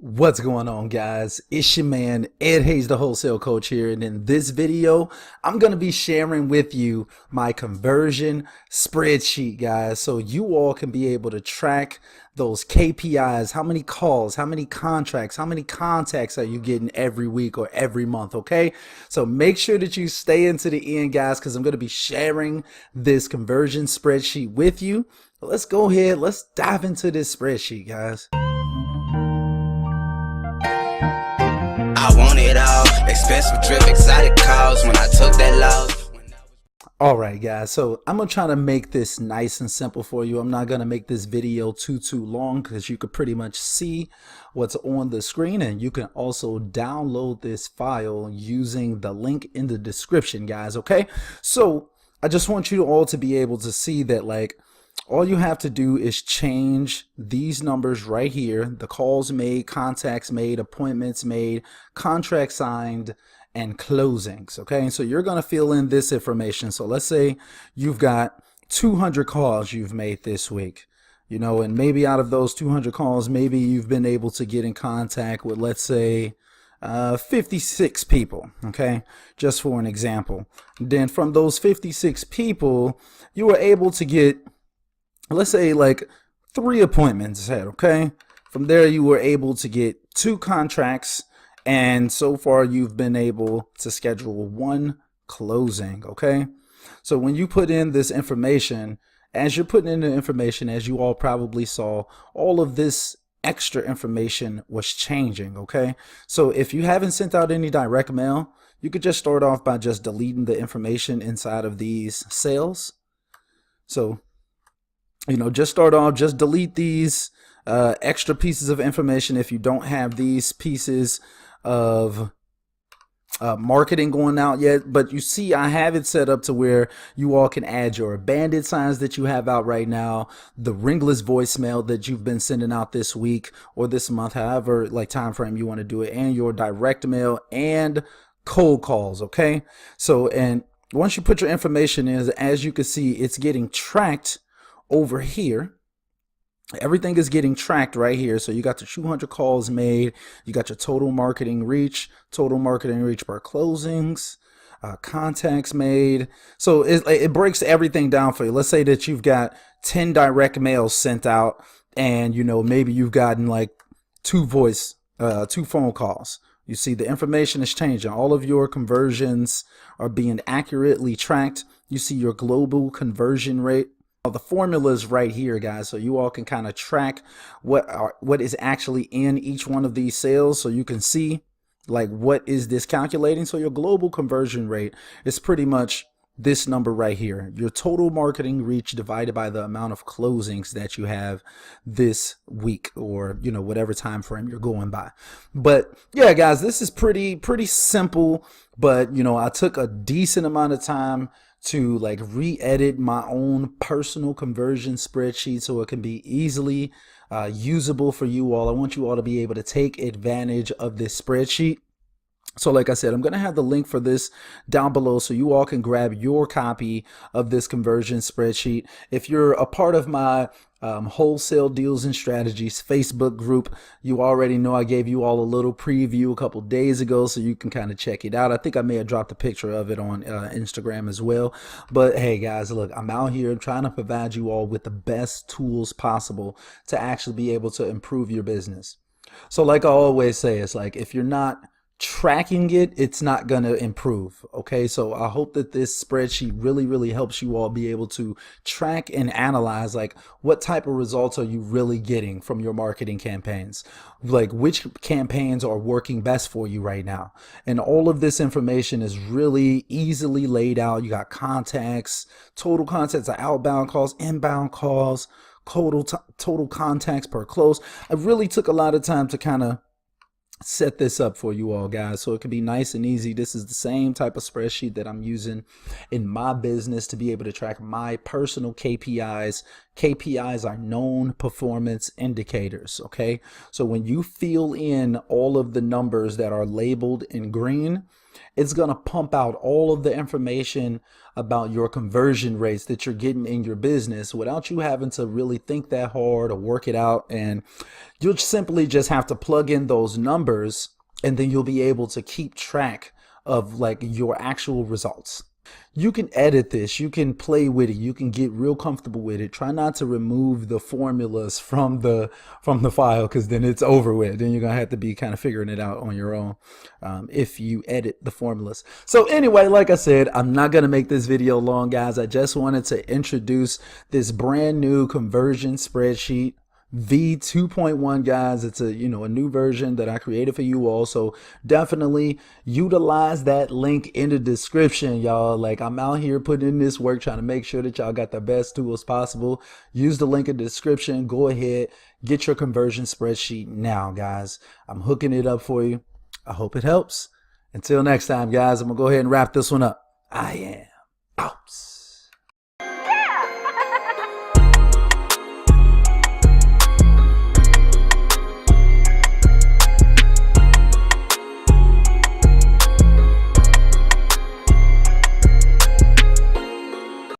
What's going on, guys? It's your man Ed Hayes, the wholesale coach here, and in this video I'm going to be sharing with you my conversion spreadsheet, guys, so you all can be able to track those KPIs. How many calls, how many contracts, how many contacts are you getting every week or every month? Okay, so make sure that you stay into the end, guys, because I'm going to be sharing this conversion spreadsheet with you. Let's go ahead, let's dive into this spreadsheet, guys. I want it all, expensive trip, exotic cars. When I took that loss. All right, guys, so I'm gonna try to make this nice and simple for you. I'm not gonna make this video too long because you could pretty much see what's on the screen, and you can also download this file using the link in the description, guys. Okay, so I just want you all to be able to see that, like, all you have to do is change these numbers right here: the calls made, contacts made, appointments made, contracts signed, and closings. Okay, so you're going to fill in this information. So let's say you've got 200 calls you've made this week, and maybe out of those 200 calls, maybe you've been able to get in contact with, let's say, 56 people, okay, just for an example. Then from those 56 people, you were able to get, let's say, like 3 appointments set. Okay, from there you were able to get 2 contracts, and so far you've been able to schedule 1 closing. Okay, so when you put in this information, as you're putting in the information, as you all probably saw, all of this extra information was changing. Okay, so if you haven't sent out any direct mail, you could just start off by just deleting the information inside of these cells. So just start off, just delete these extra pieces of information if you don't have these pieces of marketing going out yet. But you see, I have it set up to where you all can add your bandit signs that you have out right now, the ringless voicemail that you've been sending out this week or this month, however like time frame you want to do it, and your direct mail and cold calls. Okay, so, and once you put your information in, as you can see, it's getting tracked over here. Everything is getting tracked right here. So you got the 200 calls made, you got your total marketing reach per closings, contacts made. So it breaks everything down for you. Let's say that you've got 10 direct mails sent out, and maybe you've gotten like 2 phone calls. You see, the information is changing. All of your conversions are being accurately tracked. You see your global conversion rate. The formula is right here, guys, so you all can kind of track what is actually in each one of these sales, so you can see, like, what is this calculating. So your global conversion rate is pretty much this number right here, your total marketing reach divided by the amount of closings that you have this week, or whatever time frame you're going by. But yeah, guys, this is pretty simple, but I took a decent amount of time to like re-edit my own personal conversion spreadsheet so it can be easily usable for you all. I want you all to be able to take advantage of this spreadsheet. So like I said, I'm going to have the link for this down below so you all can grab your copy of this conversion spreadsheet. If you're a part of my Wholesale Deals and Strategies Facebook group, you already know I gave you all a little preview a couple days ago, so you can kind of check it out. I think I may have dropped a picture of it on Instagram as well. But hey, guys, look, I'm out here trying to provide you all with the best tools possible to actually be able to improve your business. So like I always say, it's like, if you're not tracking it, it's not going to improve. Okay, so I hope that this spreadsheet really helps you all be able to track and analyze, like, what type of results are you really getting from your marketing campaigns, like which campaigns are working best for you right now. And all of this information is really easily laid out. You got contacts, total contacts, outbound calls, inbound calls, total contacts per close. I really took a lot of time to kind of set this up for you all, guys, so it can be nice and easy. This is the same type of spreadsheet that I'm using in my business to be able to track my personal KPIs. KPIs are known performance indicators. Okay, so when you fill in all of the numbers that are labeled in green, it's going to pump out all of the information about your conversion rates that you're getting in your business without you having to really think that hard or work it out. And you'll simply just have to plug in those numbers, and then you'll be able to keep track of like your actual results. You can edit this, you can play with it, you can get real comfortable with it. Try not to remove the formulas from the file, because then it's over with. Then you're gonna have to be kind of figuring it out on your own if you edit the formulas. So anyway, like I said, I'm not gonna make this video long, guys. I just wanted to introduce this brand new conversion spreadsheet V2.1, guys. It's a new version that I created for you all, so definitely utilize that link in the description, y'all. Like, I'm out here putting in this work trying to make sure that y'all got the best tools possible. Use the link in the description. Go ahead, get your conversion spreadsheet now, guys. I'm hooking it up for you. I hope it helps. Until next time, guys, I'm gonna go ahead and wrap this one up. I am out.